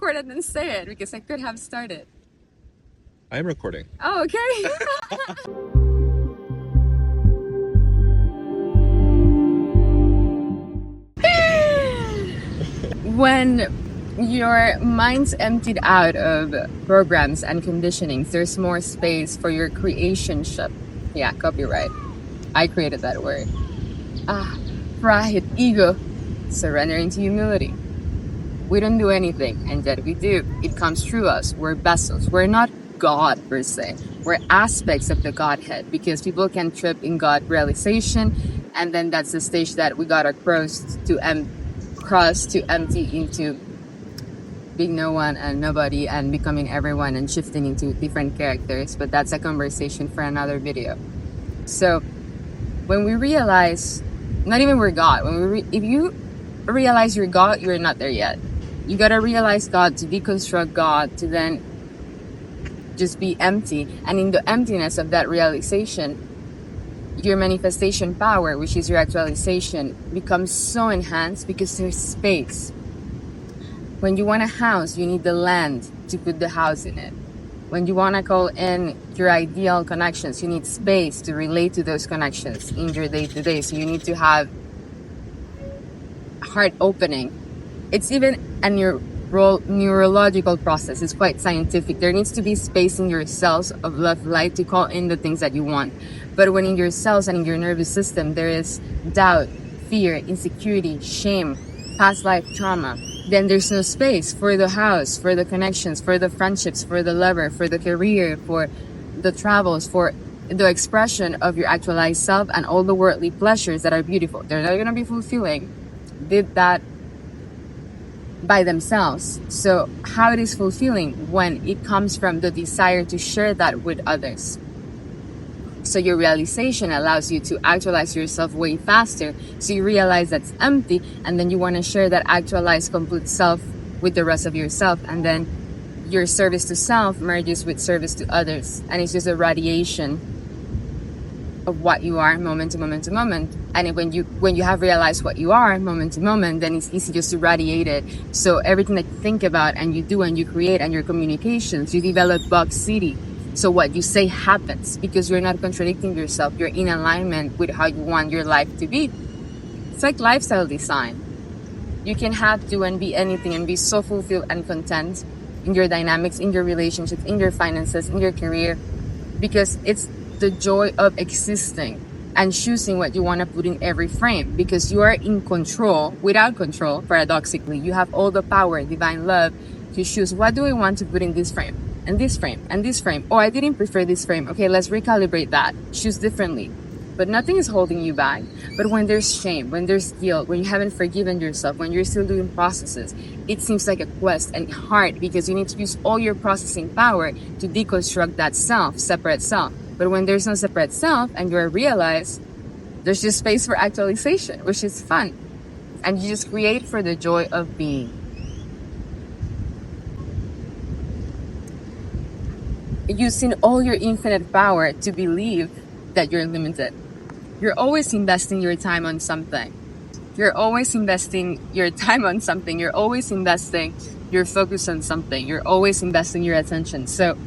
record and then say it because I could have started. I'm recording. Oh, okay. When your mind's emptied out of programs and conditionings, there's more space for your creationship. Yeah, copyright. I created that word. Pride, ego, surrendering to humility. We don't do anything, and yet we do. It comes through us. We're vessels. We're not God per se. We're aspects of the Godhead, because people can trip in God realization, and then that's the stage that we gotta cross to empty into being no one and nobody and becoming everyone and shifting into different characters. But that's a conversation for another video. So when we realize, not even we're God, if you realize you're God, you're not there yet. You gotta realize God to deconstruct God, to then just be empty. And in the emptiness of that realization, your manifestation power, which is your actualization, becomes so enhanced because there's space. When you want a house, you need the land to put the house in it. When you want to call in your ideal connections, you need space to relate to those connections in your day-to-day. So you need to have heart opening. It's even a neurological process. It's quite scientific. There needs to be space in your cells of love light to call in the things that you want. But when in your cells and in your nervous system there is doubt, fear, insecurity, shame, past life trauma, then there's no space for the house, for the connections, for the friendships, for the lover, for the career, for the travels, for the expression of your actualized self and all the worldly pleasures that are beautiful. They're not going to be fulfilling. Did that by themselves. So how it is fulfilling when it comes from the desire to share that with others. So your realization allows you to actualize yourself way faster. So you realize that's empty, and then you want to share that actualized complete self with the rest of yourself, and then your service to self merges with service to others, and it's just a radiation of what you are moment to moment to moment. And when you have realized what you are moment to moment, then it's easy just to radiate it. So everything that you think about and you do and you create and your communications, you develop box city. So what you say happens because you're not contradicting yourself. You're in alignment with how you want your life to be. It's like lifestyle design. You can have, do, and be anything and be so fulfilled and content in your dynamics, in your relationships, in your finances, in your career, because it's the joy of existing and choosing what you want to put in every frame, because you are in control. Without control, paradoxically, you have all the power, divine love, to choose what do I want to put in this frame, and this frame, and this frame. Oh, I didn't prefer this frame. Okay, let's recalibrate that. Choose differently. But nothing is holding you back. But when there's shame, when there's guilt, when you haven't forgiven yourself, when you're still doing processes, it seems like a quest and hard because you need to use all your processing power to deconstruct that self, separate self. But when there's no separate self and you realize, there's just space for actualization, which is fun. And you just create for the joy of being. Using all your infinite power to believe that you're limited. You're always investing your time on something. You're always investing your time on something. You're always investing your focus on something. You're always investing your attention. So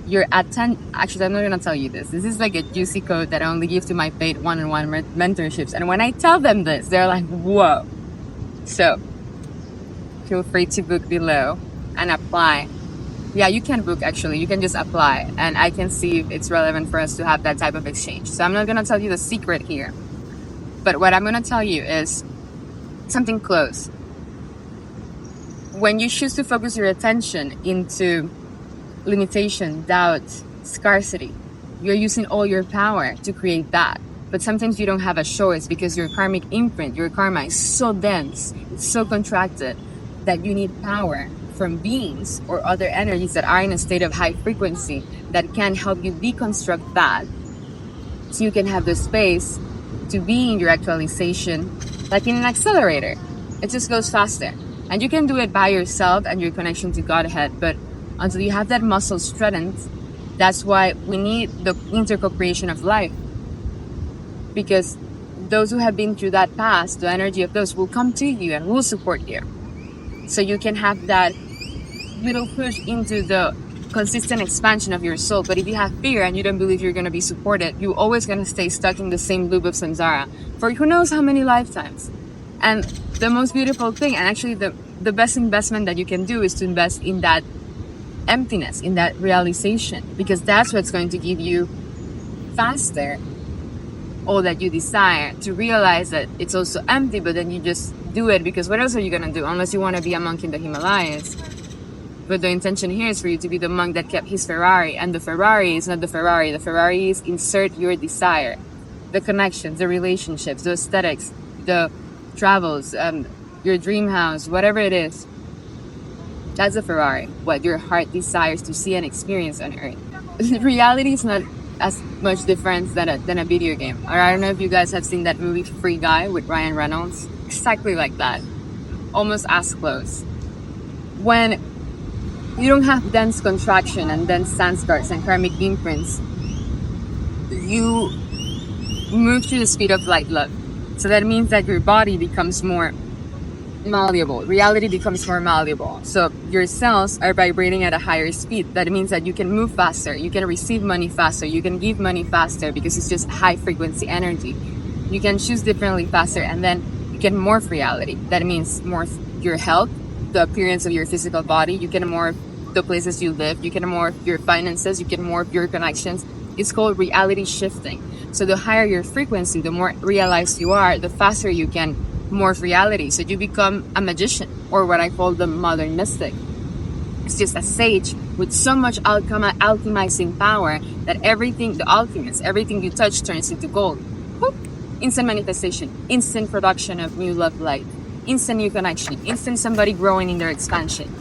your actually, I'm not going to tell you this. This is like a juicy code that I only give to my paid one-on-one mentorships. And when I tell them this, they're like, whoa. So feel free to book below and apply. Yeah, you can book actually. You can just apply and I can see if it's relevant for us to have that type of exchange. So I'm not going to tell you the secret here. But what I'm going to tell you is something close. When you choose to focus your attention into limitation, doubt, scarcity, you're using all your power to create that. But sometimes you don't have a choice because your karmic imprint, your karma is so dense, it's so contracted that you need power from beings or other energies that are in a state of high frequency that can help you deconstruct that so you can have the space to be in your actualization like in an accelerator. It just goes faster. And you can do it by yourself and your connection to Godhead, but until you have that muscle strengthened, that's why we need the interco-creation of life. Because those who have been through that past, the energy of those will come to you and will support you. So you can have that little push into the consistent expansion of your soul. But if you have fear and you don't believe you're going to be supported, you're always going to stay stuck in the same loop of samsara for who knows how many lifetimes. And the most beautiful thing, and actually the best investment that you can do, is to invest in that emptiness, in that realization, because that's what's going to give you faster all that you desire, to realize that it's also empty, but then you just do it because what else are you going to do unless you want to be a monk in the Himalayas? But the intention here is for you to be the monk that kept his Ferrari, and the Ferrari is not the Ferrari. The Ferrari is insert your desire, the connections, the relationships, the aesthetics, the travels, your dream house, whatever it is. That's a Ferrari, what your heart desires to see and experience on earth. Reality is not as much different than a video game. Or I don't know if you guys have seen that movie Free Guy with Ryan Reynolds. Exactly like that. Almost as close. When you don't have dense contraction and dense sanskars and karmic imprints, you move through the speed of light love. So that means that your body becomes more malleable. Reality becomes more malleable. So your cells are vibrating at a higher speed. That means that you can move faster. You can receive money faster. You can give money faster because it's just high frequency energy. You can choose differently faster, and then you can morph reality. That means morph your health, the appearance of your physical body. You can morph the places you live. You can morph your finances. You can morph your connections. It's called reality shifting. So the higher your frequency, the more realized you are, the faster you can morph reality. So you become a magician, or what I call the modern mystic. It's just a sage with so much alchemizing power that everything, the alchemist, everything you touch turns into gold. Whoop. Instant manifestation, instant production of new love light, instant new connection, instant somebody growing in their expansion.